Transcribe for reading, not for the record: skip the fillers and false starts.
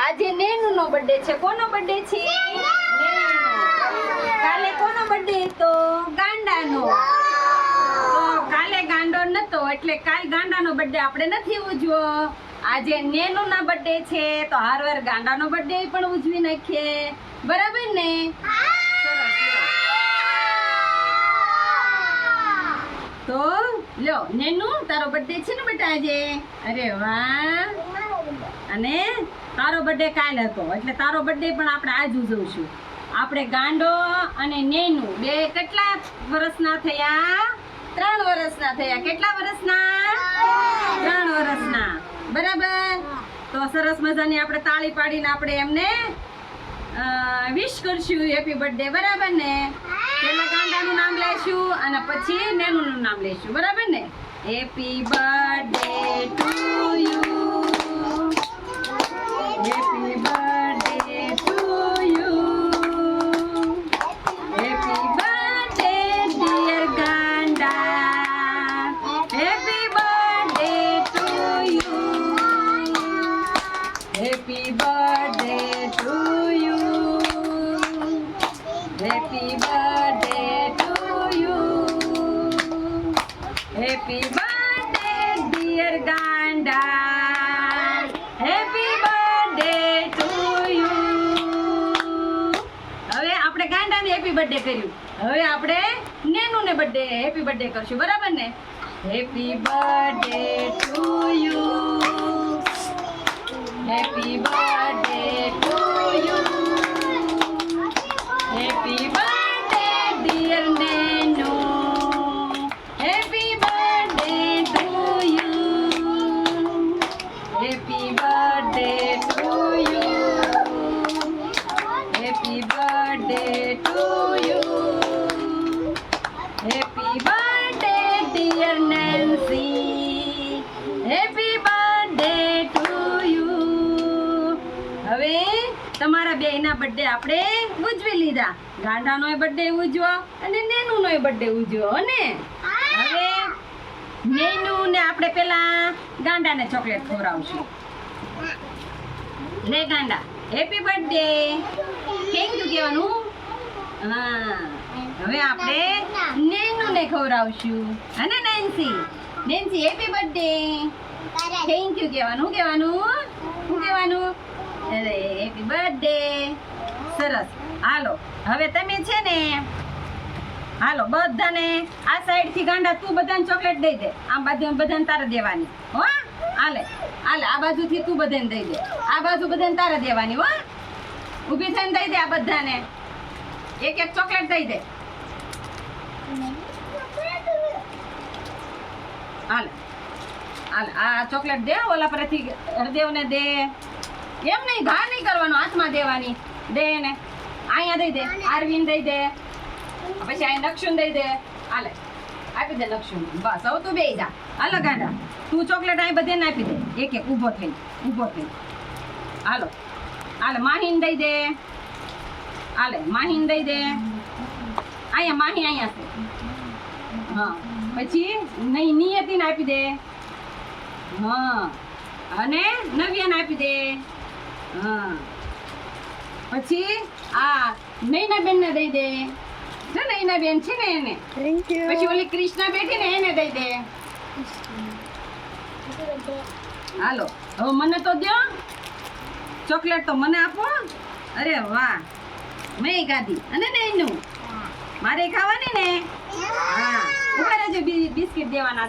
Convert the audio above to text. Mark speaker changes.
Speaker 1: આજે નેનુનો બર્થડે છે. કોનો બર્થડે છે? કાલે કોનો બર્થડે હતો? ગાંડાનો. તો કાલે ગાંડો નતો એટલે કાલ ગાંડાનો બર્થડે આપણે નથી ઉજવો. આજે નેનુના બર્થડે છે તો હારવાર ગાંડાનો બર્થડે પણ ઉજવી નાખીએ. બરાબર ને? સરસ. તો લ્યો નેનુ, તારો બર્થડે છે ને બેટા આજે? અરે વાહ. અને તારો બર્થડે કાલ હતો એટલે તારો બર્થડે પણ આપણે આજ ઉજવશું. આપણે ગાંડો અને નેનુ બે કેટલા વર્ષના થયા? 3 વર્ષના થયા. કેટલા વર્ષના? 3 વર્ષના. બરાબર. તો સરસ મજાની આપણે તાળી પાડીને આપણે એમને વિશ કરશું હેપી બર્થડે. બરાબર ને? પહેલા ગાંડાનું નામ લેશું અને પછી નેનુનું નામ લેશું. બરાબર ને? Happy birthday to you. Happy birthday to you. Happy birthday dear ગાંડા. Happy birthday to you. Happy birthday to you. Happy birthday to you. Happy birthday dear ગાંડા. Happy birthday to you. હવે આપણે ગાંડાને હેપી બર્થડે કર્યું. હવે આપણે નેનુને birthday happy birthday કરશું. બરાબર ને? Happy birthday to you. Happy birthday to you. Happy birthday dear નેનુ. Happy birthday to you. Happy birthday to you. Happy birthday to you. Happy birthday dear Nancy. Happy birthday to you. હવે તમારા બેયના birthday આપણે ઉજવી લીધા. ગાંડાનોય birthday ઉજવો અને નેનુનોય birthday ઉજવો ને. હવે નેનુને આપણે પેલા ગાંડાને ચોકલેટ ખવડાવશું. લે ગાંડા, હેપી બર્થડે. થેન્ક યુ કહેવાનું. હા, હવે આપણે નેનુને ખવડાવશું. અને Nancy, Nancy happy birthday. Thank you કહેવાનું. શું કહેવાનું? અરે હેપી બર્થડે. સરસ. હાલો હવે તમે છે ને, હાલો બધાને આ સાઈડ થી ગાંડા તું બધાને ચોકલેટ દઈ દે. આમ બાજુ બધાને તારે દેવાની હો. હાલે હાલે આ બાજુ થી તું બધાને દઈ દે. આ બાજુ બધાને તારે દેવાની હો. ઊભી થઈને દઈ દે આ બધાને. એક એક ચોકલેટ દઈ દે. હાલે હાલે આ ચોકલેટ દે. ઓલા પરથી હરદેવને દે. એમ નહીં, ઘા નહીં કરવાનો, હાથમાં દેવાની. દે ને અહીંયા દઈ દે. આરવીન દઈ દે. પછી અહીં નક્ષુન દઈ દે. હાલે આપી દે નક્ષુન. બસ હવે તું બેસી જા. હાલો ગાંડા, તું ચોકલેટ અહીં બધાને આપી દે. એક એક ઊભો થઈને. હાલો હાલે માહીને દઈ દે. હાલે માહીને દઈ દે. અહીંયા માહી અહીંયા છે. હા પછી નહીં નિયતિને આપી દે. હા અને નવ્યાને આપી દે. હા પછી આ નૈનાબેન ને દઈ દે. જો નૈનાબેન છે ને એને. પછી ઓલી કૃષ્ણા બેઠી ને એને દઈ દે. હાલો હવે મને તો દો ચોકલેટ. તો મને આપો. અરે વાહ, મેં ખાધી. અને નૈનું મારે ખાવાની ને. હા ઉપર જ બિસ્કિટ દેવાના